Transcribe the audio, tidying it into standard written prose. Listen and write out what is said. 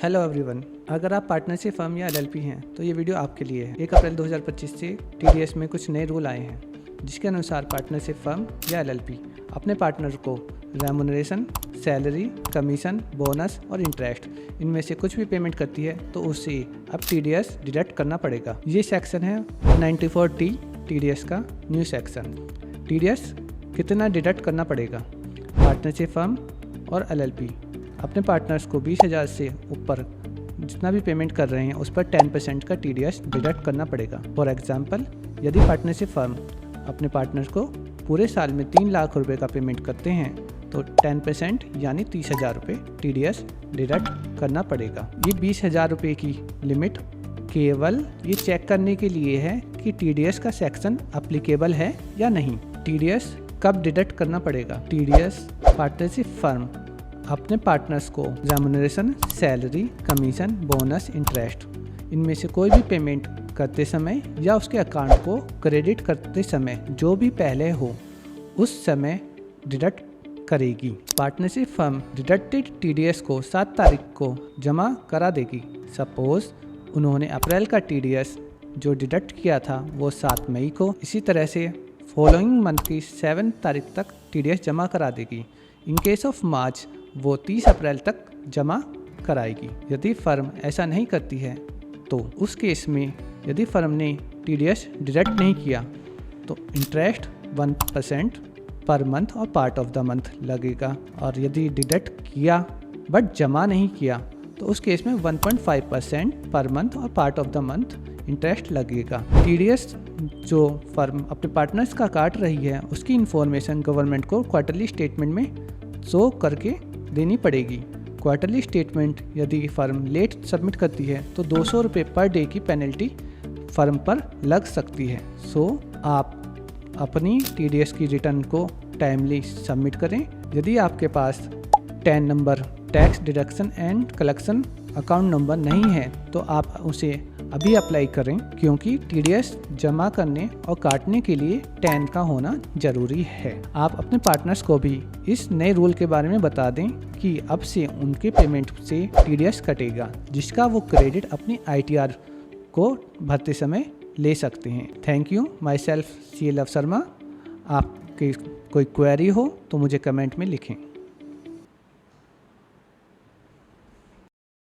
Hello everyone, अगर आप partnership firm या एलएलपी हैं तो ये वीडियो आपके लिए है। 1 अप्रैल 2025 से टीडीएस में कुछ नए रूल आए हैं जिसके अनुसार पार्टनरशिप फर्म या एलएलपी अपने पार्टनर को रेम्यूनरेशन, सैलरी, कमीशन, बोनस और इंटरेस्ट इनमें से कुछ भी पेमेंट करती है तो उससे अब टीडीएस डिडक्ट करना पड़ेगा। ये सेक्शन है 94T टीडीएस का न्यू सेक्शन। टीडीएस कितना डिडक्ट करना पड़ेगा? पार्टनरशिप फर्म और एलएलपी अपने पार्टनर्स को 20,000 से ऊपर जितना भी पेमेंट कर रहे हैं उस पर 10% का टीडीएस डिडक्ट करना पड़ेगा। फॉर एग्जांपल, यदि पार्टनरशिप फर्म अपने पार्टनर्स को पूरे साल में 3 लाख रुपए का पेमेंट करते हैं तो 10% यानी 30,000 रुपये टीडीएस डिडक्ट करना पड़ेगा। ये 20,000 रुपये की लिमिट केवल ये चेक करने के लिए है कि टीडीएस का सेक्शन अप्लीकेबल है या नहीं। टीडीएस कब डिडक्ट करना पड़ेगा? टीडीएस पार्टनरशिप फर्म अपने पार्टनर्स को remuneration, salary, commission, bonus, interest इनमें से कोई भी पेमेंट करते समय या उसके अकाउंट को क्रेडिट करते समय जो भी पहले हो उस समय डिडक्ट करेगी। पार्टनरशिप फर्म डिडक्टेड टीडीएस को 7 तारीख को जमा करा देगी। सपोज उन्होंने अप्रैल का टीडीएस जो डिडक्ट किया था वो 7 मई को, इसी तरह से फॉलोइंग मंथ की 7 तारीख तक टीडीएस जमा करा देगी। इन केस ऑफ मार्च वो 30 अप्रैल तक जमा कराएगी। यदि फर्म ऐसा नहीं करती है तो उस केस में यदि फर्म ने टीडीएस डिडक्ट नहीं किया तो इंटरेस्ट 1% पर मंथ और पार्ट ऑफ द मंथ लगेगा, और यदि डिडक्ट किया बट जमा नहीं किया तो उस केस में 1.5% पर मंथ और part of the month interest लगेगा। टीडीएस जो फर्म अपने पार्टनर्स का काट रही है उसकी इन्फॉर्मेशन गवर्नमेंट को क्वार्टरली स्टेटमेंट में शो करके देनी पड़ेगी। क्वार्टरली स्टेटमेंट यदि फर्म लेट सबमिट करती है तो 200 रुपये पर डे की पेनल्टी फर्म पर लग सकती है। सो आप अपनी टीडीएस की रिटर्न को टाइमली सबमिट करें। यदि आपके पास 10 number tax deduction and collection account number नहीं है तो आप उसे अभी अप्लाई करें, क्योंकि टीडीएस जमा करने और काटने के लिए 10 का होना जरूरी है। आप अपने पार्टनर्स को भी इस नए रूल के बारे में बता दें कि अब से उनके पेमेंट से टीडीएस कटेगा, जिसका वो क्रेडिट अपनी आईटीआर को भरते समय ले सकते हैं। Thank you. My self CL Sharma. आपके कोई क्वेरी हो तो मुझे कमेंट में लिखें।